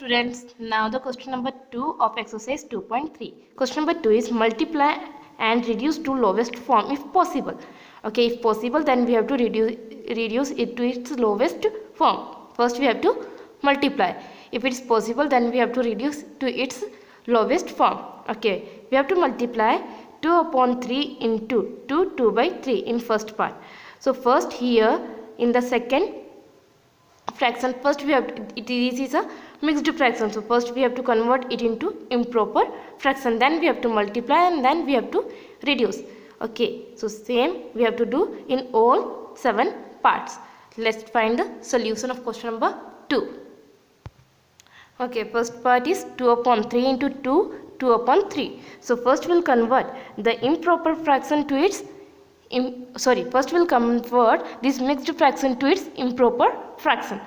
Students, now the question number 2 of exercise 2.3. Question number 2 is multiply and reduce to lowest form if possible. Okay, if possible then we have to reduce it to its lowest form. First we have to multiply. If it is possible then we have to reduce to its lowest form. Okay, we have to multiply 2 upon 3 into 2 by 3 in first part. So first here in the second fraction, first we have to, this is a mixed fraction, so first we have to convert it into improper fraction, then we have to multiply and then we have to reduce. Okay, so same we have to do in all 7 parts. Let's find the solution of question number 2. Okay, first part is 2 upon 3 into 2 upon 3. So first we'll convert the improper fraction to its first we'll convert this mixed fraction to its improper fraction.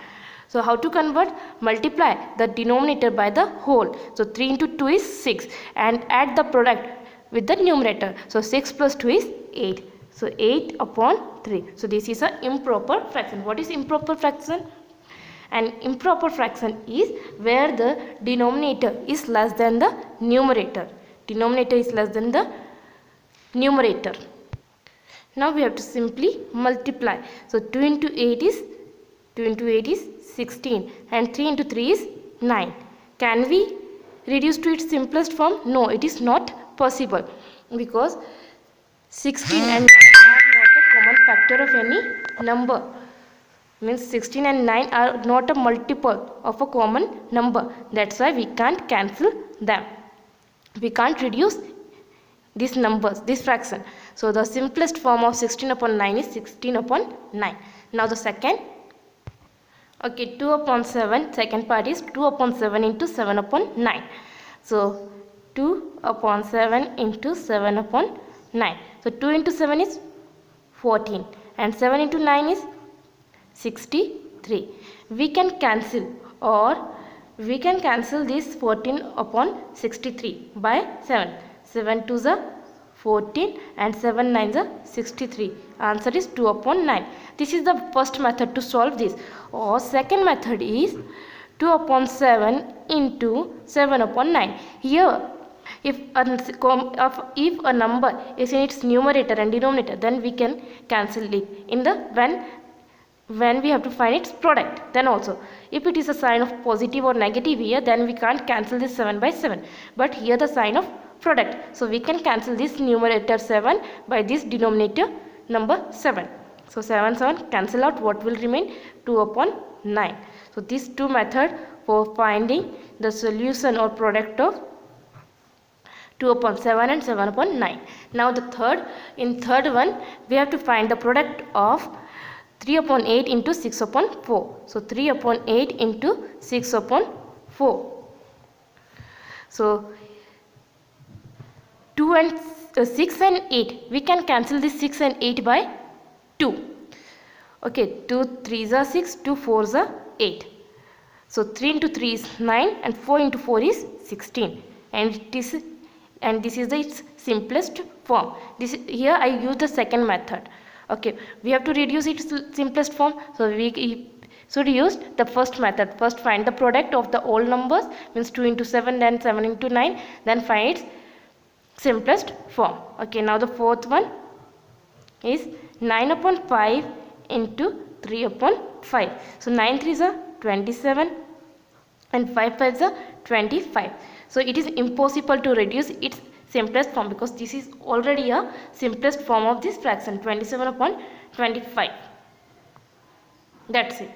So how to convert? Multiply the denominator by the whole. So 3 into 2 is 6 and add the product with the numerator. So 6 plus 2 is 8. So 8 upon 3. So this is an improper fraction. What is improper fraction? An improper fraction is where the denominator is less than the numerator. Denominator is less than the numerator. Now we have to simply multiply. So 2 into 8 is 16 and 3 into 3 is 9. Can we reduce to its simplest form? No, it is not possible because 16 and 9 are not a common factor of any number. Means 16 and 9 are not a multiple of a common number. That's why we can't cancel them. We can't reduce these numbers, this fraction. So the simplest form of 16 upon 9 is 16 upon 9. Now the second. Okay, 2 upon 7. Second part is 2 upon 7 into 7 upon 9. So 2 upon 7 into 7 upon 9. So 2 into 7 is 14 and 7 into 9 is 63. We can cancel this 14 upon 63 by 7. 7 2s are 14 and 7 9s are 63. Answer is 2 upon 9. This is the first method to solve this. Or second method is 2 upon 7 into 7 upon 9. Here if a number is in its numerator and denominator, then we can cancel it in the when we have to find its product. Then also if it is a sign of positive or negative here, then we can't cancel this 7 by 7, but here the sign of product, so we can cancel this numerator 7 by this denominator number 7. So 7 cancel out. What will remain? 2 upon 9. So these two methods for finding the solution or product of 2 upon 7 and 7 upon 9. Now the third one we have to find the product of 3 upon 8 into 6 upon 4. So 3 upon 8 into 6 upon 4. So 6 and 8, we can cancel this 6 and 8 by 2. Okay, 2 3s are 6, 2 4s are 8. So 3 into 3 is 9 and 4 into 4 is 16. And this is its simplest form. Here I use the second method. Okay, we have to reduce its simplest form, so we should use the first method. First find the product of the all numbers, means 2 into 7 then 7 into 9, then find its simplest form. Okay, now the fourth one is 9 upon 5 into 3 upon 5. So 9 3s are 27 and 5 5s are 25. So it is impossible to reduce its simplest form because this is already a simplest form of this fraction, 27 upon 25. That's it.